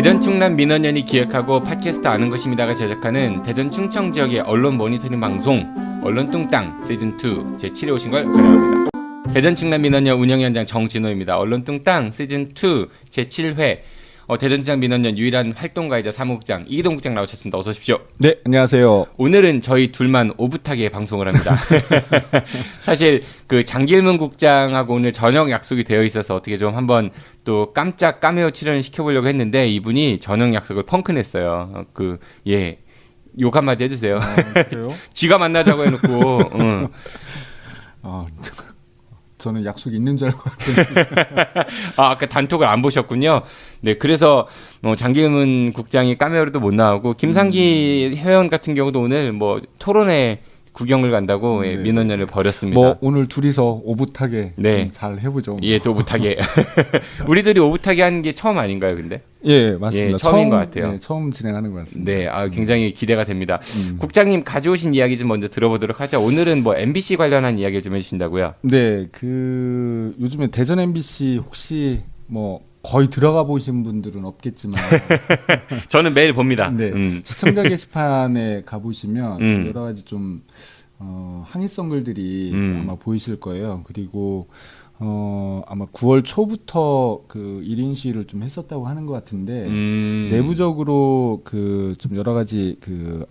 대전 충남 민원연이 기획하고 팟캐스트 아는 것입니다가 제작하는 대전 충청 지역의 언론 모니터링 방송 언론 뚱땅 시즌2 제7회 오신 걸 환영합니다. 대전 충남 민원연 운영위원장 정진호입니다. 언론 뚱땅 시즌2 제7회 대전 충남 민원연 유일한 활동가이자 사무국장 이기동 국장 나오셨습니다. 어서 오십시오. 네, 안녕하세요. 오늘은 저희 둘만 오붓하게 방송을 합니다. 사실 그 장길문 국장하고 오늘 저녁 약속이 되어 있어서 어떻게 좀 한번 또 깜짝 카메오 출연을 시켜보려고 했는데 이분이 저녁 약속을 펑크냈어요. 욕 한마디 해주세요. 그래요? 지가 만나자고 해놓고. 저는 약속이 있는 줄 알고 아까 단톡을 안 보셨군요. 네, 그래서 장길문 국장이 카메오로도 못 나오고 김상기 회원 같은 경우도 오늘 토론회 구경을 간다고 네. 민원연을 벌였습니다. 오늘 둘이서 오붓하게 네. 좀 잘 해보죠. 예, 또 오붓하게. 우리들이 오붓하게 하는 게 처음 아닌가요, 근데? 예, 맞습니다. 예, 처음인 것 같아요. 네, 처음 진행하는 것 같습니다. 네, 굉장히 기대가 됩니다. 국장님 가져오신 이야기 좀 먼저 들어보도록 하죠. 오늘은 MBC 관련한 이야기를 좀 해주신다고요? 네, 요즘에 대전 MBC 혹시 거의 들어가 보신 분들은 없겠지만 저는 매일 봅니다. 네, 시청자 게시판에 가보시면 여러 가지 좀 항의성 글들이 아마 보이실 거예요. 그리고 아마 9월 초부터 그 1인 시위를 좀 했었다고 하는 것 같은데 내부적으로 좀 여러 가지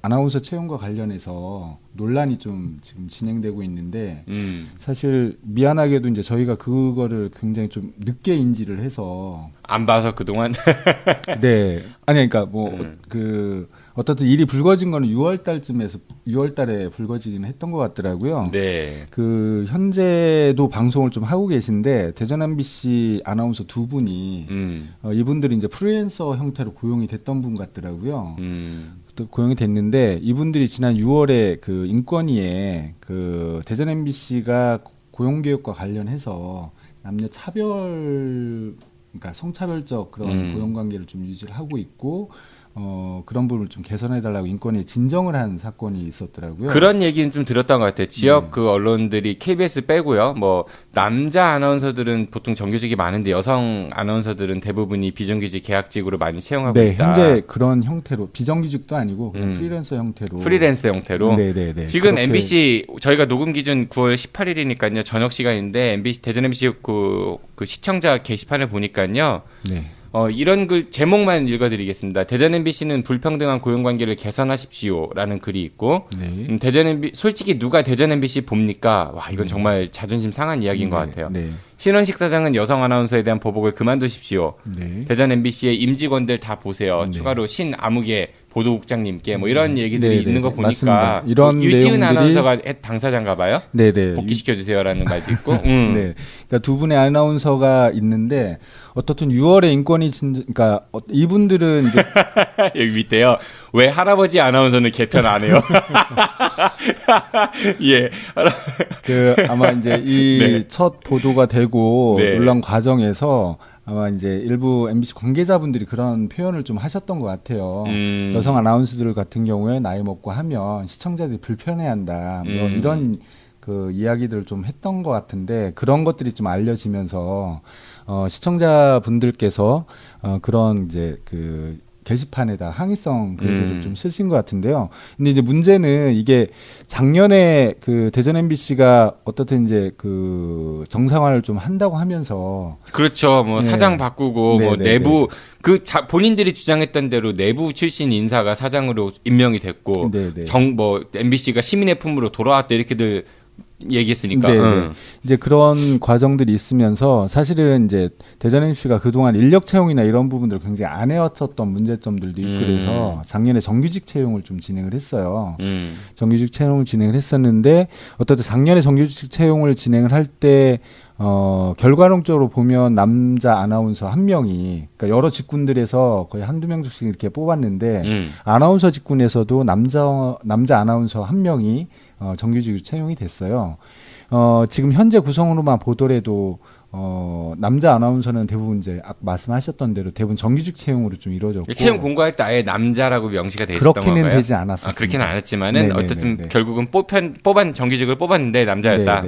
아나운서 채용과 관련해서 논란이 좀 지금 진행되고 있는데 사실 미안하게도 이제 저희가 그거를 굉장히 좀 늦게 인지를 해서 안 봐서 그동안 네, 아니 그러니까 어떻든 일이 불거진 거는 6월 달에 불거지긴 했던 것 같더라고요. 네. 현재도 방송을 좀 하고 계신데 대전 MBC 아나운서 두 분이 이분들이 이제 프리랜서 형태로 고용이 됐던 분 같더라고요. 또 고용이 됐는데 이분들이 지난 6월에 인권위에 대전 MBC가 고용개혁과 관련해서 남녀 차별, 그러니까 성차별적 그런 고용관계를 좀 유지를 하고 있고. 그런 부분을 좀 개선해달라고 인권위에 진정을 한 사건이 있었더라고요. 그런 얘기는 좀 들었던 것 같아요. 지역 언론들이 KBS 빼고요. 남자 아나운서들은 보통 정규직이 많은데 여성 아나운서들은 대부분이 비정규직 계약직으로 많이 채용하고 있다. 현재 그런 형태로 비정규직도 아니고 그냥 프리랜서 형태로. 네네네. 지금 그렇게... MBC 저희가 녹음 기준 9월 18일이니까요. 저녁 시간인데 MBC 대전 MBC 그 시청자 게시판을 보니까요. 네. 이런 글 제목만 읽어드리겠습니다. 대전 MBC는 불평등한 고용관계를 개선하십시오라는 글이 있고 대전 MBC 솔직히 누가 대전 MBC 봅니까? 와 이건 정말 자존심 상한 이야기인 것 같아요. 신원식 사장은 여성 아나운서에 대한 보복을 그만두십시오. 대전 MBC의 임직원들 다 보세요. 추가로 신아무개 보도국장님께 이런 얘기들이 있는 거 보니까 이런 유지은 내용들이... 아나운서가 당사자인가 봐요. 네네. 복귀시켜주세요라는 말도 있고. 네. 그러니까 두 분의 아나운서가 있는데 어떻든 6월에 인권위 그러니까 이분들은 이제 여기 밑에요. 왜 할아버지 아나운서는 개편 안 해요? 예. 아마 이제 이 첫 보도가 되고 논란 과정에서 아마 이제 일부 MBC 관계자분들이 그런 표현을 좀 하셨던 것 같아요. 여성 아나운서들 같은 경우에 나이 먹고 하면 시청자들이 불편해한다. 이런 이야기들을 좀 했던 것 같은데 그런 것들이 좀 알려지면서 시청자분들께서 그런 이제 게시판에다 항의성 글들을 좀 쓰신 것 같은데요. 근데 이제 문제는 이게 작년에 대전 MBC가 어떻든 이제 정상화를 좀 한다고 하면서 그렇죠. 사장 바꾸고 내부 본인들이 주장했던 대로 내부 출신 인사가 사장으로 임명이 됐고 MBC가 시민의 품으로 돌아왔다 이렇게들 얘기했으니까. 이제 그런 과정들이 있으면서 사실은 이제 대전 MBC가 그동안 인력 채용이나 이런 부분들을 굉장히 안 해왔었던 문제점들도 있고 그래서 작년에 정규직 채용을 좀 진행을 했어요. 정규직 채용을 진행을 했었는데 어떻든 작년에 정규직 채용을 진행을 할 때 결과론적으로 보면 남자 아나운서 한 명이 그러니까 여러 직군들에서 거의 한두 명씩 이렇게 뽑았는데 아나운서 직군에서도 남자 아나운서 한 명이 정규직으로 채용이 됐어요. 지금 현재 구성으로만 보더라도 남자 아나운서는 대부분 이제 말씀하셨던 대로 대부분 정규직 채용으로 좀 이루어졌고 채용 공고할 때 아예 남자라고 명시가 돼 있었던 건가요? 그렇게는 되지 않았습니다. 그렇게는 않았지만은 어쨌든 결국은 정규직을 뽑았는데 남자였다.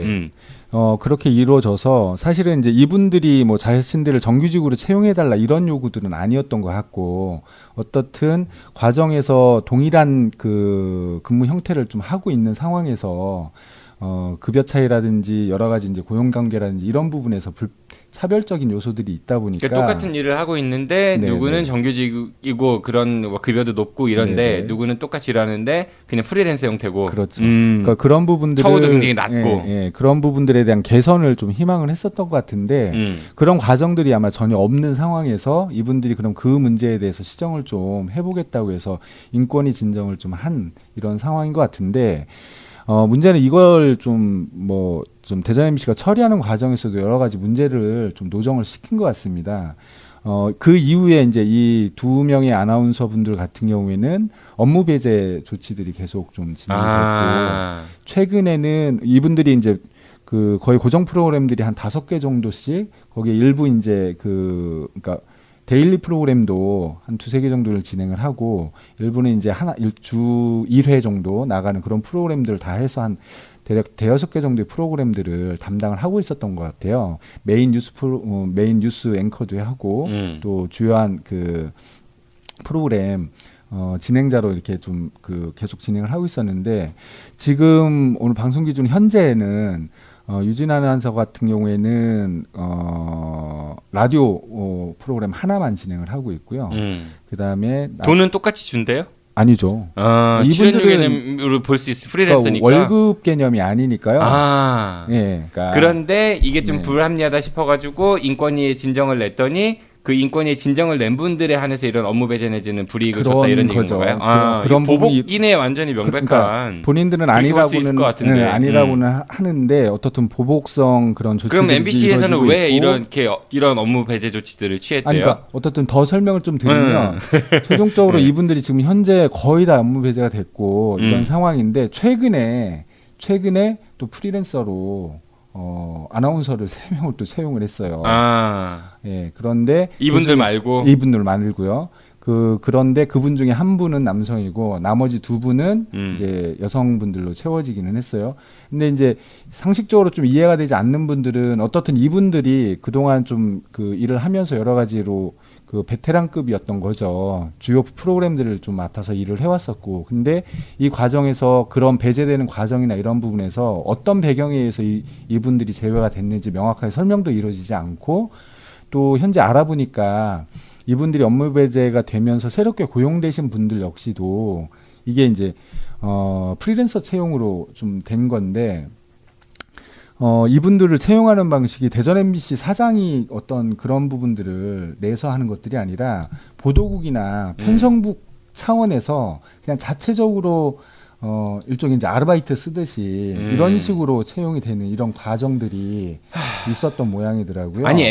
그렇게 이루어져서 사실은 이제 이분들이 뭐 자신들을 정규직으로 채용해달라 이런 요구들은 아니었던 것 같고 어떻든 과정에서 동일한 그 근무 형태를 좀 하고 있는 상황에서 급여 차이라든지 여러 가지 이제 고용 관계라든지 이런 부분에서 차별적인 요소들이 있다 보니까 그러니까 똑같은 일을 하고 있는데 네, 누구는 네. 정규직이고 그런 뭐 급여도 높고 이런데 네, 네. 누구는 똑같이 일하는데 그냥 프리랜서 형태고 그렇죠. 그러니까 그런 부분들을 처우도 굉장히 낮고 그런 부분들에 대한 개선을 좀 희망을 했었던 것 같은데 그런 과정들이 아마 전혀 없는 상황에서 이분들이 그럼 그 문제에 대해서 시정을 좀 해보겠다고 해서 인권위 진정을 좀 한 이런 상황인 것 같은데 문제는 이걸 좀 대전 MBC가 처리하는 과정에서도 여러 가지 문제를 좀 노정을 시킨 것 같습니다. 그 이후에 이제 이 두 명의 아나운서 분들 같은 경우에는 업무 배제 조치들이 계속 좀 진행됐고 최근에는 이분들이 이제 그 거의 고정 프로그램들이 한 5개 정도씩 거기에 일부 이제 그러니까 데일리 프로그램도 한 2-3개 정도를 진행을 하고 일부는 이제 주 1회 정도 나가는 그런 프로그램들을 다 해서 한 대략 5-6개 정도의 프로그램들을 담당을 하고 있었던 것 같아요. 메인 뉴스 앵커도 하고 또 주요한 그 프로그램 진행자로 이렇게 좀 계속 진행을 하고 있었는데 지금 오늘 방송 기준 현재는 유진 아나운서 같은 경우에는 라디오 프로그램 하나만 진행을 하고 있고요. 그다음에 돈은 똑같이 준대요? 아니죠. 출연료 개념으로 볼 수 있을 프리랜서니까 월급 개념이 아니니까요. 예. 그러니까 그런데 이게 좀 불합리하다 싶어가지고 인권위에 진정을 냈더니 그 인권위에 진정을 낸 분들에 한해서 이런 업무 배제 내지는 불이익을 줬다 이런 얘기인 건가요? 그런 보복이네 완전히 명백한. 그러니까 본인들은 아니라고는 하는데 어떻든 보복성 그런 조치들이 그럼 MBC에서는 왜 있고. 이런 업무 배제 조치들을 취했대요? 그러니까 어떻든 더 설명을 좀 드리면 최종적으로 이분들이 지금 현재 거의 다 업무 배제가 됐고 이런 상황인데 최근에 또 프리랜서로 아나운서를 3명을 또 채용을 했어요. 예, 그런데 이분들 말고요. 그런데 그분 중에 한 분은 남성이고 나머지 2분은 이제 여성분들로 채워지기는 했어요. 근데 이제 상식적으로 좀 이해가 되지 않는 분들은 어떻든 이분들이 그동안 좀 그 일을 하면서 여러 가지로 그 베테랑급이었던 거죠. 주요 프로그램들을 좀 맡아서 일을 해왔었고, 근데 이 과정에서 그런 배제되는 과정이나 이런 부분에서 어떤 배경에 의해서 이분들이 제외가 됐는지 명확하게 설명도 이루어지지 않고, 또 현재 알아보니까 이분들이 업무 배제가 되면서 새롭게 고용되신 분들 역시도 이게 이제 프리랜서 채용으로 좀 된 건데. 이분들을 채용하는 방식이 대전 MBC 사장이 어떤 그런 부분들을 내서 하는 것들이 아니라 보도국이나 편성국 차원에서 그냥 자체적으로 일종의 이제 아르바이트 쓰듯이 이런 식으로 채용이 되는 이런 과정들이 있었던 모양이더라고요. 아니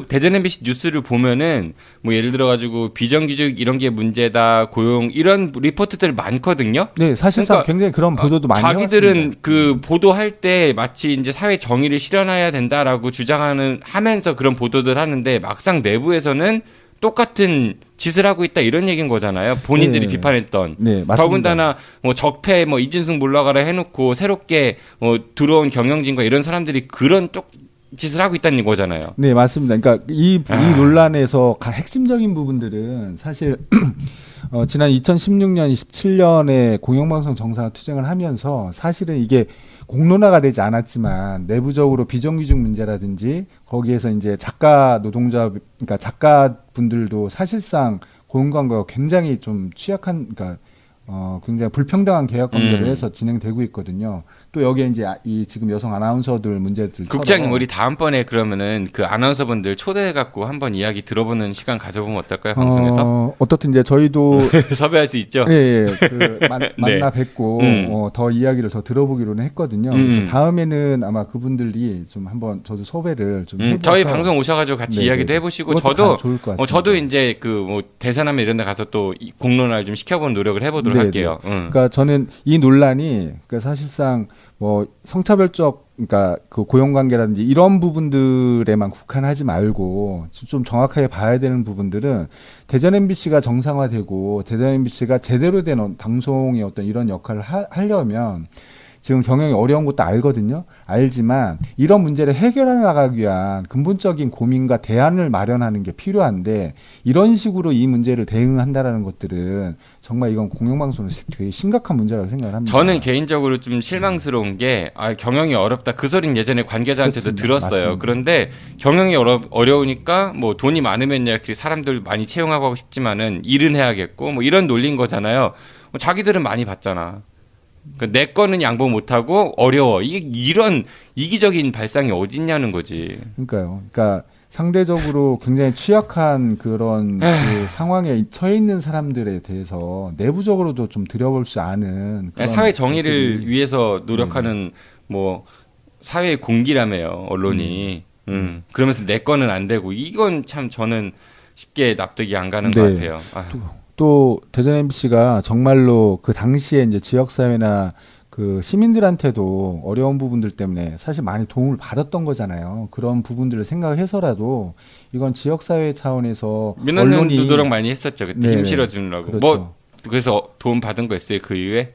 대전 MBC 뉴스를 보면은 뭐 예를 들어 가지고 비정규직 이런 게 문제다, 고용 이런 리포트들 많거든요. 네, 사실상 그러니까 굉장히 그런 보도도 많이 자기들은 해왔습니다. 그 보도할 때 마치 이제 사회 정의를 실현해야 된다라고 하면서 그런 보도들 하는데 막상 내부에서는 똑같은 짓을 하고 있다 이런 얘기인 거잖아요. 본인들이 비판했던. 네, 맞습니다. 더군다나 뭐 적폐 이진승 물러가라 해놓고 새롭게 들어온 경영진과 이런 사람들이 그런 짓을 하고 있다는 거잖아요. 네, 맞습니다. 그러니까 이 논란에서 핵심적인 부분들은 사실 지난 2016년, 17년에 공영방송 정상화 투쟁을 하면서 사실은 이게 공론화가 되지 않았지만 내부적으로 비정규직 문제라든지 거기에서 이제 작가 노동자, 그러니까 작가분들도 사실상 고용관계가 굉장히 좀 취약한, 그러니까 굉장히 불평등한 계약 관계로 해서 진행되고 있거든요. 또 여기에 이제 이 지금 여성 아나운서들 문제들. 국장님, 우리 다음번에 그러면은 그 아나운서분들 초대해갖고 한번 이야기 들어보는 시간 가져보면 어떨까요, 방송에서? 어떻든 이제 저희도 섭외할 수 있죠. 예. 만나 뵙고 더 이야기를 더 들어보기로는 했거든요. 그래서 다음에는 아마 그분들이 좀 한번 저도 섭외를 좀 해봐서 저희 방송 오셔가지고 같이 이야기도 해보시고 저도 이제 그 대산하면 이런데 가서 또 공론화를 좀 시켜보는 노력을 해보도록 할게요. 그러니까 저는 이 논란이 사실상 성차별적, 그러니까 그 고용관계라든지 이런 부분들에만 국한하지 말고 좀 정확하게 봐야 되는 부분들은 대전 MBC가 정상화되고 대전 MBC가 제대로 된 방송의 어떤 이런 역할을 하려면 지금 경영이 어려운 것도 알거든요. 알지만 이런 문제를 해결해 나가기 위한 근본적인 고민과 대안을 마련하는 게 필요한데 이런 식으로 이 문제를 대응한다라는 것들은 정말 이건 공영방송은 되게 심각한 문제라고 생각을 합니다. 저는 개인적으로 좀 실망스러운 게 경영이 어렵다. 그 소리는 예전에 관계자한테도 그렇습니다. 들었어요. 맞습니다. 그런데 경영이 어려우니까 뭐 돈이 많으면야 사람들 많이 채용하고 하고 싶지만은 일은 해야겠고 뭐 이런 논리인 거잖아요. 뭐 자기들은 많이 받잖아. 내 거는 양보 못하고 어려워. 이게 이런 이기적인 발상이 어딨냐는 거지. 그러니까요. 그러니까 상대적으로 굉장히 취약한 그런 그 상황에 처해 있는 사람들에 대해서 내부적으로도 좀 들여볼 수 아는 그런 사회 정의를 것들이, 위해서 노력하는 뭐 사회의 공기라며요, 언론이. 그러면서 내 거는 안 되고 이건 참 저는 쉽게 납득이 안 가는 것 같아요. 또 대전 MBC가 정말로 그 당시에 이제 지역 사회나 그 시민들한테도 어려운 부분들 때문에 사실 많이 도움을 받았던 거잖아요. 그런 부분들을 생각해서라도 이건 지역 사회 차원에서 민원연도 노력 많이 했었죠. 그때 네, 힘 실어주느라고. 그렇죠. 뭐 그래서 도움 받은 거 있어요 그 이후에?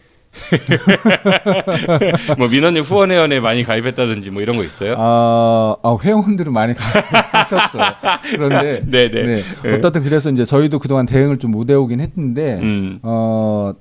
뭐 민원인 후원회원에 많이 가입했다든지 뭐 이런 거 있어요? 회원들은 많이 가셨죠. 그런데 네네. 어떻든 그래서 이제 저희도 그동안 대응을 좀 못 해오긴 했는데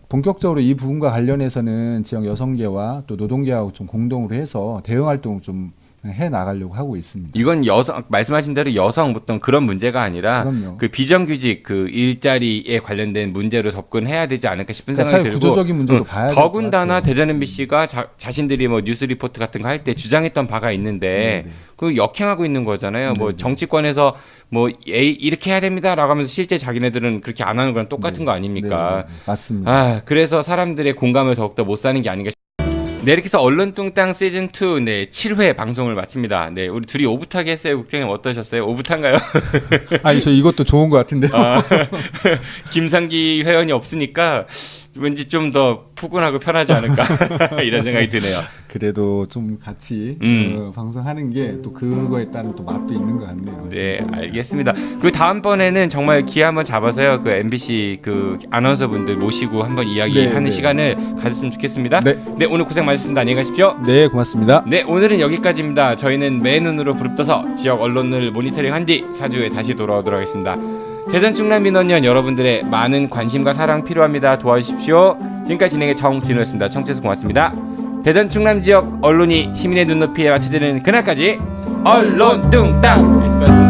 본격적으로 이 부분과 관련해서는 지역 여성계와 또 노동계하고 좀 공동으로 해서 대응 활동을 좀 해 나가려고 하고 있습니다. 이건 여성 말씀하신 대로 여성 어떤 그런 문제가 아니라 그럼요. 그 비정규직 그 일자리에 관련된 문제로 접근해야 되지 않을까 싶은 그러니까 생각이 들고 구조적인 문제로 봐야 될 것 더군다나 같아요. 대전 MBC가 자신들이 뭐 뉴스 리포트 같은 거 할 때 주장했던 바가 있는데 그 역행하고 있는 거잖아요. 뭐 정치권에서 뭐 이렇게 해야 됩니다라고 하면서 실제 자기네들은 그렇게 안 하는 거랑 똑같은 거 아닙니까? 맞습니다. 그래서 사람들의 공감을 더욱더 못 사는 게 아닌가. 네, 이렇게 해서 언론뚱땅 시즌2 네, 7회 방송을 마칩니다. 네, 우리 둘이 오붓하게 했어요. 국장님 어떠셨어요? 오붓한가요? 아니, 저 이것도 좋은 것 같은데요. 김상기 회원이 없으니까 왠지 좀 더 푸근하고 편하지 않을까 이런 생각이 드네요. 그래도 좀 같이 방송하는 게 또 그거에 따른 또 맛도 있는 것 같네요. 네, 알겠습니다. 그 다음번에는 정말 기회 한번 잡아서요. 그 MBC 그 아나운서분들 모시고 한번 이야기하는 시간을 가졌으면 좋겠습니다. 네, 오늘 고생 많으셨습니다. 안녕히 가십시오. 네, 고맙습니다. 네, 오늘은 여기까지입니다. 저희는 맨눈으로 부릅떠서 지역 언론을 모니터링한 뒤 4주에 다시 돌아오도록 하겠습니다. 대전 충남 민원연 여러분들의 많은 관심과 사랑 필요합니다. 도와주십시오. 지금까지 진행의 정진호였습니다. 청취해서 고맙습니다. 대전 충남 지역 언론이 시민의 눈높이에 맞춰지는 그날까지 언론뚱땅!